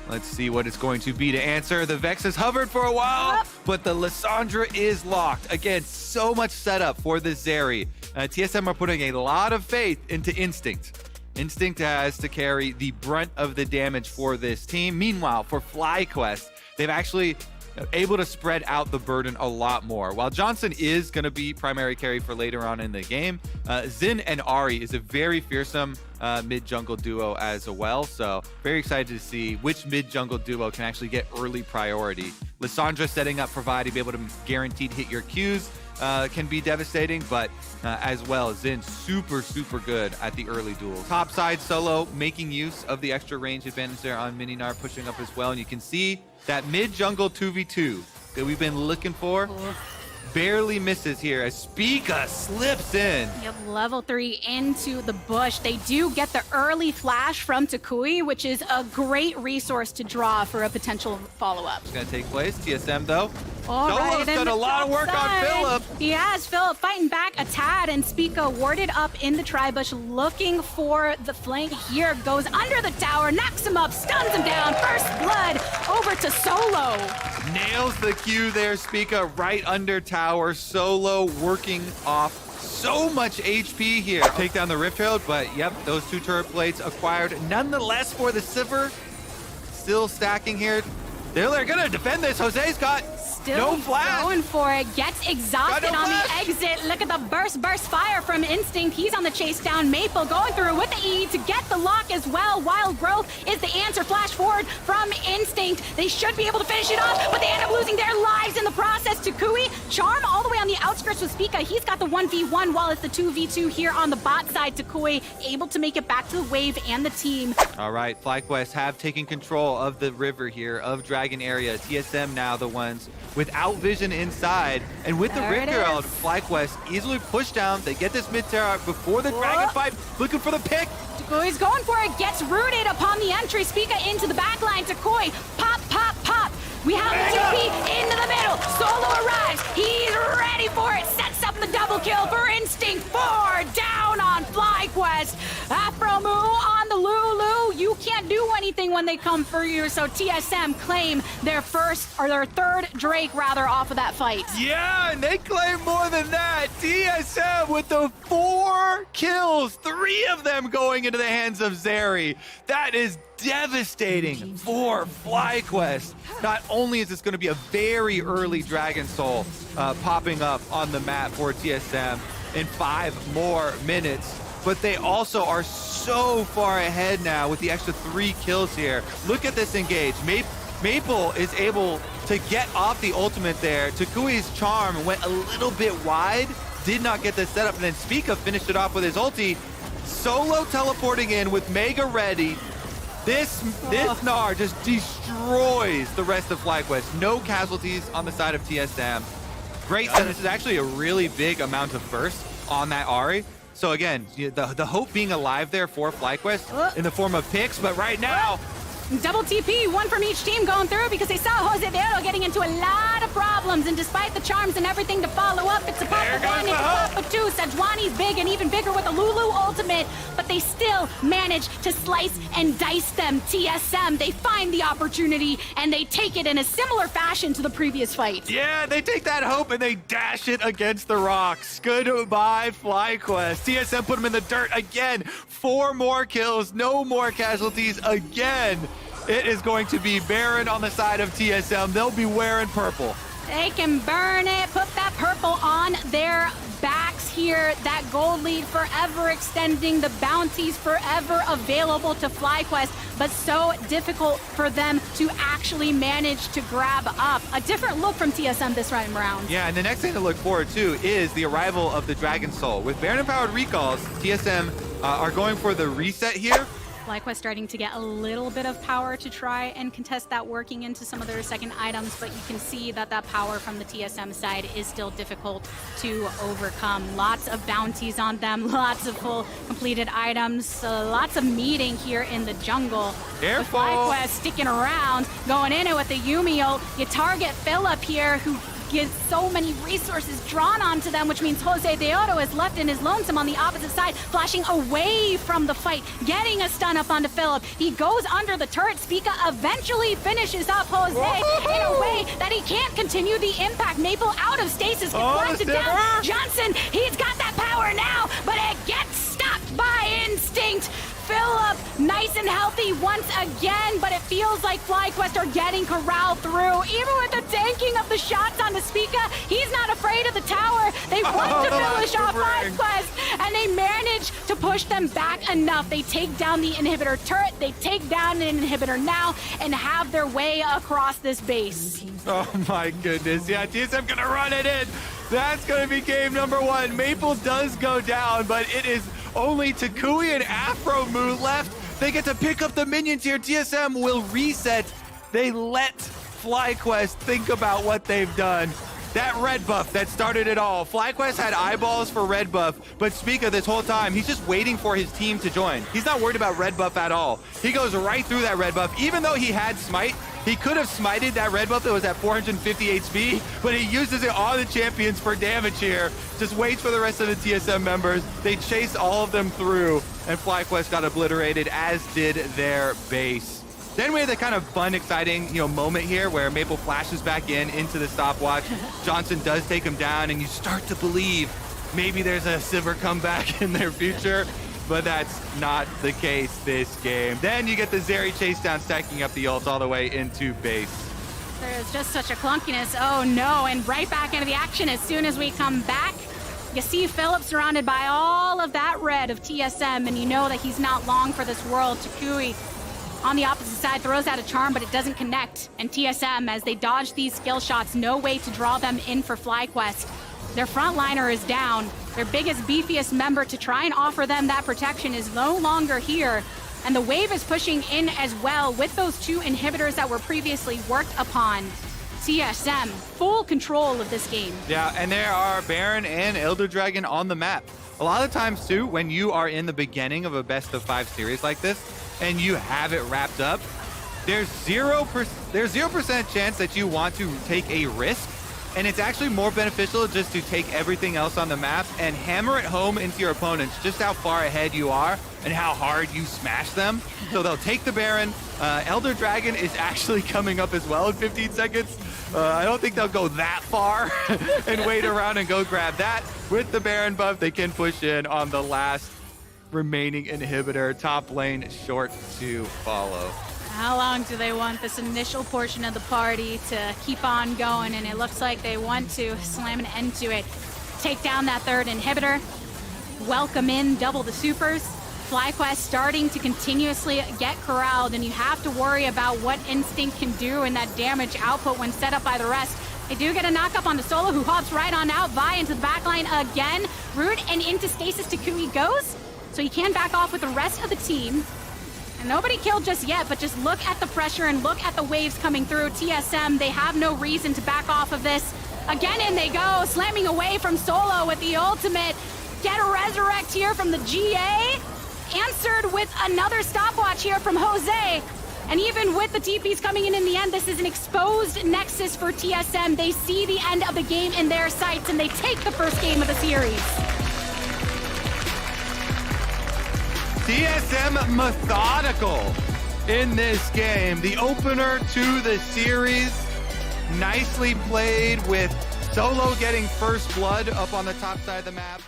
Let's see what it's going to be to answer. The Vex has hovered for a while, but the Lissandra is locked. Again, so much setup for this Zeri. TSM are putting a lot of faith into Instinct. Instinct has to carry the brunt of the damage for this team. Meanwhile, for FlyQuest, they've actually able to spread out the burden a lot more. While Johnson is going to be primary carry for later on in the game, Xin and Ahri is a very fearsome mid-jungle duo as well. So very excited to see which mid-jungle duo can actually get early priority. Lissandra setting up for Vi to be able to guaranteed hit your Qs can be devastating, but as well, Xin super good at the early duels. Top side solo making use of the extra range advantage there on Mininar, pushing up as well, and you can see that mid-jungle 2v2 that we've been looking for barely misses here as Spica slips in. Yep, level 3 into the bush. They do get the early flash from Takui, which is a great resource to draw for a potential follow-up. It's going to take place. TSM, though. Solo's done a lot of work on Philip. He has. Philip fighting back a tad, and Spica warded up in the tri-bush, looking for the flank here. Goes under the tower, knocks him up, stuns him down. First blood over to Solo. Nails the Q there, Spica, right under tower. Solo working off so much HP here. Take down the Rift Herald, but yep, those 2 turret plates acquired nonetheless for the Sivir. Still stacking here. They're gonna defend this. Jose's got no flash. Going for it. Gets exhausted on the exit. Look at the burst fire from Instinct. He's on the chase down. Maple going through with the E to get the lock as well. Wild Growth is the answer. Flash forward from Instinct. They should be able to finish it off, but they end up losing their lives in the process. Takui, Charm all the way on the outskirts with Spica. He's got the 1v1 while it's the 2v2 here on the bot side. Takui able to make it back to the wave and the team. All right, FlyQuest have taken control of the river here, of Dragon area. TSM now the ones without vision inside, and with the Rift Herald, FlyQuest easily pushed down. They get this mid-terra before the dragon fight, looking for the pick. Takui's going for it, gets rooted upon the entry. Spica into the backline. Takui, pop. We have the TP into the middle. Solo arrives. He's ready for it. Sets up the double kill for Instinct. 4 down on FlyQuest. Afromu on the Lulu. You can't do anything when they come for you. So TSM claim their third Drake rather off of that fight. Yeah, and they claim more than that. TSM with the 4 kills, 3 of them going into the hands of Zeri. That is devastating for FlyQuest. Not only is this going to be a very early Dragon Soul popping up on the map for TSM in 5 more minutes, but they also are so far ahead now with the extra 3 kills here. Look at this engage. Maple is able to get off the ultimate there. Takui's Charm went a little bit wide, did not get the setup, and then Spica finished it off with his ulti. Solo teleporting in with Mega ready. This Gnar just destroys the rest of FlyQuest. No casualties on the side of TSM. Great set. This is actually a really big amount of burst on that Ahri. So again, the hope being alive there for FlyQuest in the form of picks, but right now, double TP, 1 from each team going through because they saw Jose Vero getting into a lot of problems, and despite the charms and everything to follow up, it's a pop of 1, it's a pop of 2. Sejuani's big and even bigger with the Lulu ultimate, but they still manage to slice and dice them. TSM, they find the opportunity and they take it in a similar fashion to the previous fight. Yeah, they take that hope and they dash it against the rocks. Goodbye, FlyQuest. TSM put them in the dirt again. 4 more kills, no more casualties again. It is going to be Baron on the side of TSM. They'll be wearing purple. They can burn it, put that purple on their backs here. That gold lead forever extending, the bounties forever available to FlyQuest, but so difficult for them to actually manage to grab up. A different look from TSM this time around. Yeah, and the next thing to look forward to is the arrival of the Dragon Soul. With Baron-empowered recalls, TSM are going for the reset here. FlyQuest starting to get a little bit of power to try and contest that, working into some of their second items, but you can see that power from the TSM side is still difficult to overcome. Lots of bounties on them, lots of full completed items, lots of meeting here in the jungle. Careful! FlyQuest sticking around, going in it with the Yumi ult. You target Philip here, who gets so many resources drawn onto them, which means Jose De Oro is left in his lonesome on the opposite side, flashing away from the fight, getting a stun up onto Philip. He goes under the turret. Spica eventually finishes up Jose in a way that he can't continue the impact. Maple out of stasis, gets blasted down. Johnson, he's got that power now, but it gets stopped by instinct. Philip, nice and healthy once again, but it feels like FlyQuest are getting corralled through. Even with the tanking of the shots on the Spica, he's not afraid of the tower. They want to finish off FlyQuest, and they manage to push them back enough. They take down the inhibitor turret, they take down an inhibitor now, and have their way across this base. Oh my goodness, yeah, TSM gonna run it in. That's gonna be game number one. Maple does go down, but it is only Takui and Afro Moo left. They get to pick up the minions here. TSM will reset. They let FlyQuest think about what they've done. That red buff that started it all. FlyQuest had eyeballs for red buff, but Spica this whole time, he's just waiting for his team to join. He's not worried about red buff at all. He goes right through that red buff. Even though he had smite, he could have smited that red buff that was at 450 HP, but he uses it on the champions for damage here. Just waits for the rest of the TSM members. They chase all of them through, and FlyQuest got obliterated, as did their base. Then we had the kind of fun, exciting, moment here where Maple flashes back into the stopwatch. Johnson does take him down, and you start to believe maybe there's a silver comeback in their future, but that's not the case this game. Then you get the Zeri chase down, stacking up the ult all the way into base. There's just such a clunkiness. Oh no, and right back into the action as soon as we come back. You see Philip surrounded by all of that red of TSM, and you know that he's not long for this world. Takui on the opposite side throws out a charm, but it doesn't connect. And TSM, as they dodge these skill shots, no way to draw them in for FlyQuest. Their frontliner is down. Their biggest, beefiest member to try and offer them that protection is no longer here. And the wave is pushing in as well with those two inhibitors that were previously worked upon. TSM, full control of this game. Yeah, and there are Baron and Elder Dragon on the map. A lot of times, too, when you are in the beginning of a best-of-5 series like this, and you have it wrapped up, there's 0% chance that you want to take a risk, and it's actually more beneficial just to take everything else on the map and hammer it home into your opponents, just how far ahead you are and how hard you smash them. So they'll take the Baron. Elder Dragon is actually coming up as well in 15 seconds. I don't think they'll go that far and wait around and go grab that. With the Baron buff, they can push in on the last remaining inhibitor. Top lane short to follow. How long do they want this initial portion of the party to keep on going? And it looks like they want to slam an end to it. Take down that third inhibitor. Welcome in double the supers. FlyQuest starting to continuously get corralled, and you have to worry about what Instinct can do and that damage output when set up by the rest. They do get a knock-up on the Solo, who hops right on out. Vi into the backline again. Root and into stasis Takui goes. So he can back off with the rest of the team. And nobody killed just yet, but just look at the pressure and look at the waves coming through. TSM, they have no reason to back off of this. Again, in they go, slamming away from Solo with the ultimate. Get a resurrect here from the GA. Answered with another stopwatch here from Jose. And even with the TPs coming in the end, this is an exposed Nexus for TSM. They see the end of the game in their sights, and they take the first game of the series. TSM methodical in this game. The opener to the series. Nicely played with Solo getting first blood up on the top side of the map.